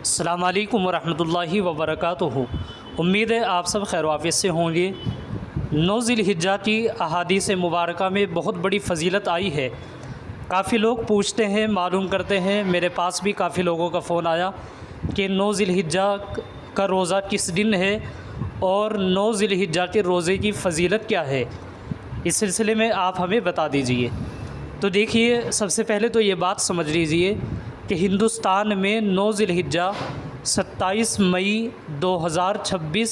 السلام علیکم ورحمۃ اللہ وبرکاتہ۔ امید ہے آپ سب خیر و عافیت سے ہوں گے۔ 9 ذی الحجہ کی احادیث مبارکہ میں بہت بڑی فضیلت آئی ہے۔ کافی لوگ پوچھتے ہیں، معلوم کرتے ہیں، میرے پاس بھی کافی لوگوں کا فون آیا کہ 9 ذی الحجہ کا روزہ کس دن ہے اور 9 ذی الحجہ کے روزے کی فضیلت کیا ہے، اس سلسلے میں آپ ہمیں بتا دیجئے۔ تو دیکھیے، سب سے پہلے تو یہ بات سمجھ لیجئے کہ ہندوستان میں 9 ذی الحجہ 27 مئی 2026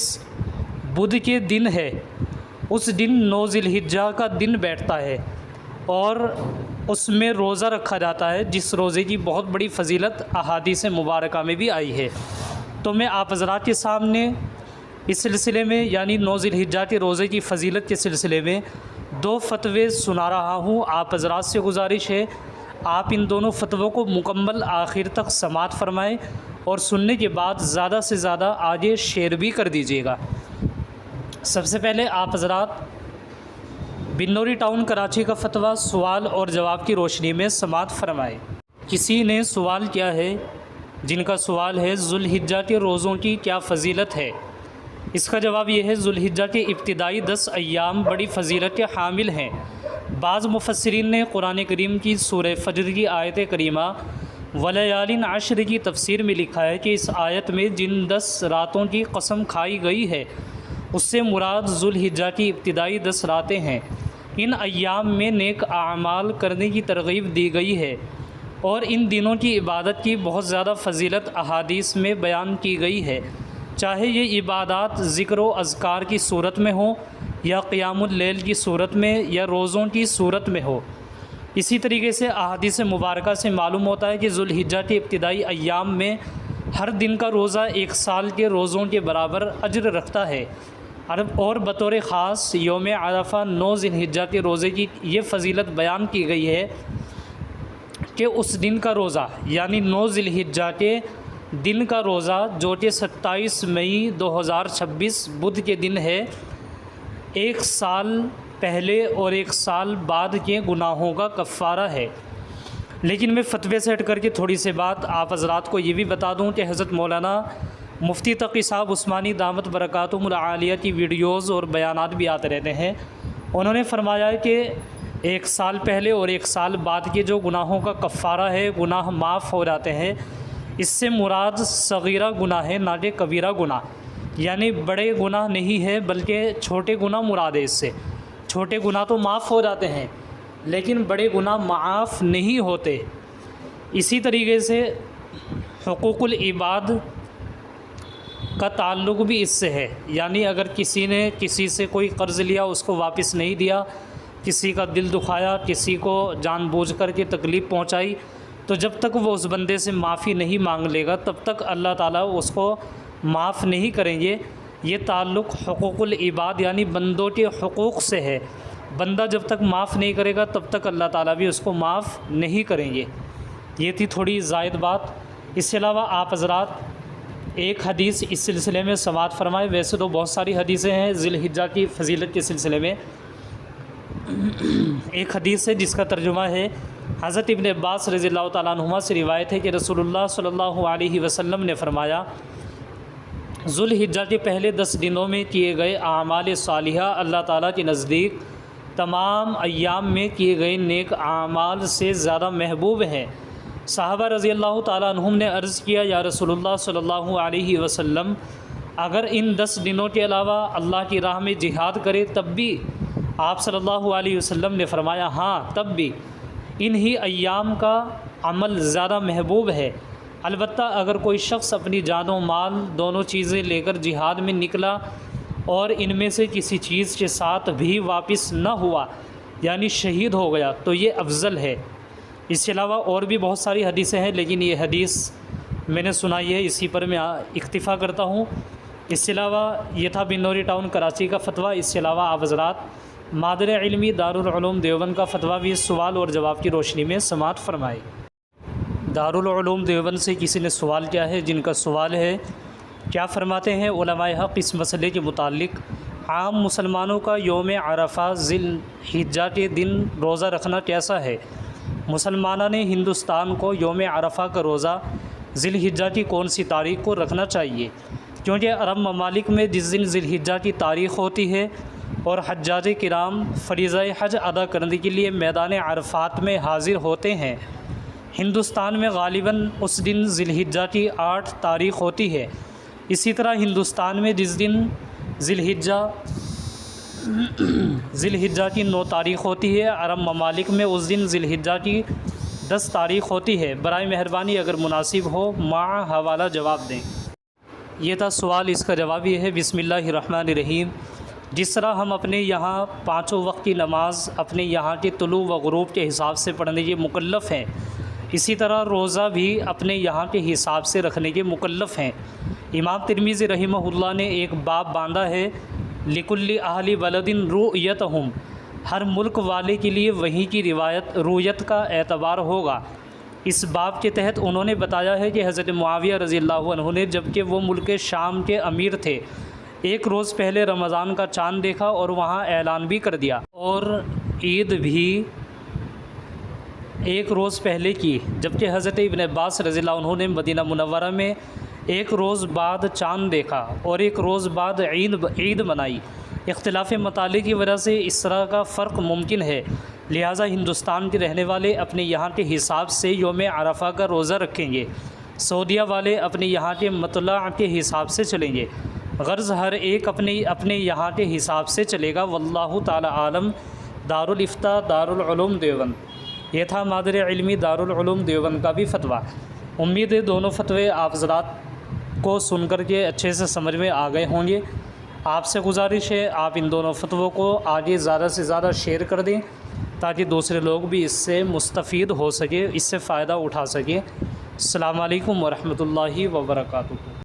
بدھ کے دن ہے۔ اس دن 9 ذی الحجہ کا دن بیٹھتا ہے اور اس میں روزہ رکھا جاتا ہے، جس روزے کی بہت بڑی فضیلت احادیث مبارکہ میں بھی آئی ہے۔ تو میں آپ حضرات کے سامنے اس سلسلے میں، یعنی 9 ذی الحجہ کے روزے کی فضیلت کے سلسلے میں 2 فتوے سنا رہا ہوں۔ آپ حضرات سے گزارش ہے آپ ان دونوں فتووں کو مکمل آخر تک سماعت فرمائیں اور سننے کے بعد زیادہ سے زیادہ آگے شیئر بھی کر دیجیے گا۔ سب سے پہلے آپ حضرات بنوری ٹاؤن کراچی کا فتویٰ سوال اور جواب کی روشنی میں سماعت فرمائیں۔ کسی نے سوال کیا ہے، جن کا سوال ہے ذو الحجہ کے روزوں کی کیا فضیلت ہے؟ اس کا جواب یہ ہے، ذو الحجہ کے ابتدائی 10 ایام بڑی فضیلت کے حامل ہیں۔ بعض مفسرین نے قرآن کریم کی سورہ فجر کی آیت کریمہ وَلَيَالٍ عَشْرٍ کی تفسیر میں لکھا ہے کہ اس آیت میں جن 10 راتوں کی قسم کھائی گئی ہے اس سے مراد ذو الحجہ کی ابتدائی 10 راتیں ہیں۔ ان ایام میں نیک اعمال کرنے کی ترغیب دی گئی ہے اور ان دنوں کی عبادت کی بہت زیادہ فضیلت احادیث میں بیان کی گئی ہے، چاہے یہ عبادات ذکر و اذکار کی صورت میں ہوں یا قیام اللیل کی صورت میں یا روزوں کی صورت میں ہو۔ اسی طریقے سے احادیث مبارکہ سے معلوم ہوتا ہے کہ ذو الحجہ کے ابتدائی ایام میں ہر دن کا روزہ 1 سال کے روزوں کے برابر اجر رکھتا ہے، اور بطور خاص یوم عرفہ 9 ذی الحجہ کے روزے کی یہ فضیلت بیان کی گئی ہے کہ اس دن کا روزہ، یعنی 9 ذی الحجہ کے دن کا روزہ جو کہ 27 مئی 2026 بدھ کے دن ہے، 1 سال پہلے اور 1 سال بعد کے گناہوں کا کفارہ ہے۔ لیکن میں فتوے سے ہٹ کر کے تھوڑی سی بات آپ حضرات کو یہ بھی بتا دوں کہ حضرت مولانا مفتی تقی صاحب عثمانی دامت برکاتہم العالیہ کی ویڈیوز اور بیانات بھی آتے رہتے ہیں۔ انہوں نے فرمایا ہے کہ 1 سال پہلے اور 1 سال بعد کے جو گناہوں کا کفارہ ہے، گناہ معاف ہو جاتے ہیں۔ اس سے مراد صغیرہ گناہ ہے، نہ کہ کبیرہ گناہ، یعنی بڑے گناہ نہیں ہے بلکہ چھوٹے گناہ مراد ہے۔ اس سے چھوٹے گناہ تو معاف ہو جاتے ہیں لیکن بڑے گناہ معاف نہیں ہوتے۔ اسی طریقے سے حقوق العباد کا تعلق بھی اس سے ہے، یعنی اگر کسی نے کسی سے کوئی قرض لیا، اس کو واپس نہیں دیا، کسی کا دل دکھایا، کسی کو جان بوجھ کر کے تکلیف پہنچائی، تو جب تک وہ اس بندے سے معافی نہیں مانگ لے گا تب تک اللہ تعالیٰ اس کو معاف نہیں کریں گے۔ یہ تعلق حقوق العباد یعنی بندوں کے حقوق سے ہے۔ بندہ جب تک معاف نہیں کرے گا تب تک اللہ تعالیٰ بھی اس کو معاف نہیں کریں گے۔ یہ تھی تھوڑی زائد بات۔ اس کے علاوہ آپ حضرات ایک حدیث اس سلسلے میں سماعت فرمائے۔ ویسے تو بہت ساری حدیثیں ہیں ذی الحجہ کی فضیلت کے سلسلے میں۔ ایک حدیث ہے جس کا ترجمہ ہے، حضرت ابن عباس رضی اللہ تعالیٰ عنہما سے روایت ہے کہ رسول اللہ صلی اللہ علیہ وسلم نے فرمایا، ذو الحجہ کے پہلے 10 دنوں میں کیے گئے اعمال صالحہ اللہ تعالیٰ کے نزدیک تمام ایام میں کیے گئے نیک اعمال سے زیادہ محبوب ہیں۔ صحابہ رضی اللہ تعالیٰ عنہم نے عرض کیا، یا رسول اللہ صلی اللہ علیہ وسلم، اگر ان 10 دنوں کے علاوہ اللہ کی راہ میں جہاد کرے تب بھی؟ آپ صلی اللہ علیہ وسلم نے فرمایا، ہاں تب بھی انہی ایام کا عمل زیادہ محبوب ہے۔ البتہ اگر کوئی شخص اپنی جان و مال دونوں چیزیں لے کر جہاد میں نکلا اور ان میں سے کسی چیز کے ساتھ بھی واپس نہ ہوا، یعنی شہید ہو گیا، تو یہ افضل ہے۔ اس کے علاوہ اور بھی بہت ساری حدیثیں ہیں لیکن یہ حدیث میں نے سنائی ہے، اسی پر میں اکتفا کرتا ہوں۔ اس کے علاوہ یہ تھا بنوری ٹاؤن کراچی کا فتویٰ۔ اس کے علاوہ آپ حضرات مادر علمی دارالعلوم دیوبند کا فتویٰ بھی سوال اور جواب کی روشنی میں سماعت فرمائے۔ دارالعلوم دیوبند سے کسی نے سوال کیا ہے، جن کا سوال ہے، کیا فرماتے ہیں علماء حق اس مسئلے کے متعلق، عام مسلمانوں کا یوم عرفہ ذی الحجہ کے دن روزہ رکھنا کیسا ہے؟ مسلمانوں نے ہندوستان کو یوم عرفہ کا روزہ ذی الحجہ کی کون سی تاریخ کو رکھنا چاہیے، کیونکہ عرب ممالک میں جس دن ذی الحجہ کی تاریخ ہوتی ہے اور حجاج کرام فریضہ حج ادا کرنے کے لیے میدان عرفات میں حاضر ہوتے ہیں، ہندوستان میں غالباً اس دن ذی الحجہ کی 8 تاریخ ہوتی ہے۔ اسی طرح ہندوستان میں جس دن ذی الحجہ کی 9 تاریخ ہوتی ہے، عرب ممالک میں اس دن ذی الحجہ کی 10 تاریخ ہوتی ہے۔ برائے مہربانی اگر مناسب ہو مع حوالہ جواب دیں۔ یہ تھا سوال، اس کا جواب یہ ہے بسم اللہ الرحمن الرحیم۔ جس طرح ہم اپنے یہاں 5 وقت کی نماز اپنے یہاں کے طلوع و غروب کے حساب سے پڑھنے کے مکلف ہیں، اسی طرح روزہ بھی اپنے یہاں کے حساب سے رکھنے کے مکلف ہیں۔ امام ترمذی رحمہ اللہ نے ایک باب باندھا ہے، لکل اہل بلد رؤیتہم، ہر ملک والے کے لیے وہیں کی رویت کا اعتبار ہوگا۔ اس باب کے تحت انہوں نے بتایا ہے کہ حضرت معاویہ رضی اللہ عنہ نے جبکہ وہ ملک شام کے امیر تھے، ایک روز پہلے رمضان کا چاند دیکھا اور وہاں اعلان بھی کر دیا، اور عید بھی ایک روز پہلے کی، جبکہ حضرت ابن عباس رضی اللہ عنہ نے مدینہ منورہ میں ایک روز بعد چاند دیکھا اور ایک روز بعد عید منائی۔ اختلاف مطالعے کی وجہ سے اس طرح کا فرق ممکن ہے، لہٰذا ہندوستان کے رہنے والے اپنے یہاں کے حساب سے یوم عرفہ کا روزہ رکھیں گے، سعودیہ والے اپنے یہاں کے مطلع کے حساب سے چلیں گے، غرض ہر ایک اپنے یہاں کے حساب سے چلے گا۔ واللہ تعالی عالم۔ دارالفتاء دارالعلوم دیوبند۔ یہ تھا مادر علمی دارالعلوم دیوبند کا بھی فتویٰ۔ امید ہے دونوں فتوے آپ حضرات کو سن کر کے اچھے سے سمجھ میں آ گئے ہوں گے۔ آپ سے گزارش ہے آپ ان دونوں فتووں کو آگے زیادہ سے زیادہ شیئر کر دیں تاکہ دوسرے لوگ بھی اس سے مستفید ہو سکے، اس سے فائدہ اٹھا سکیں۔ السلام علیکم ورحمۃ اللہ وبرکاتہ۔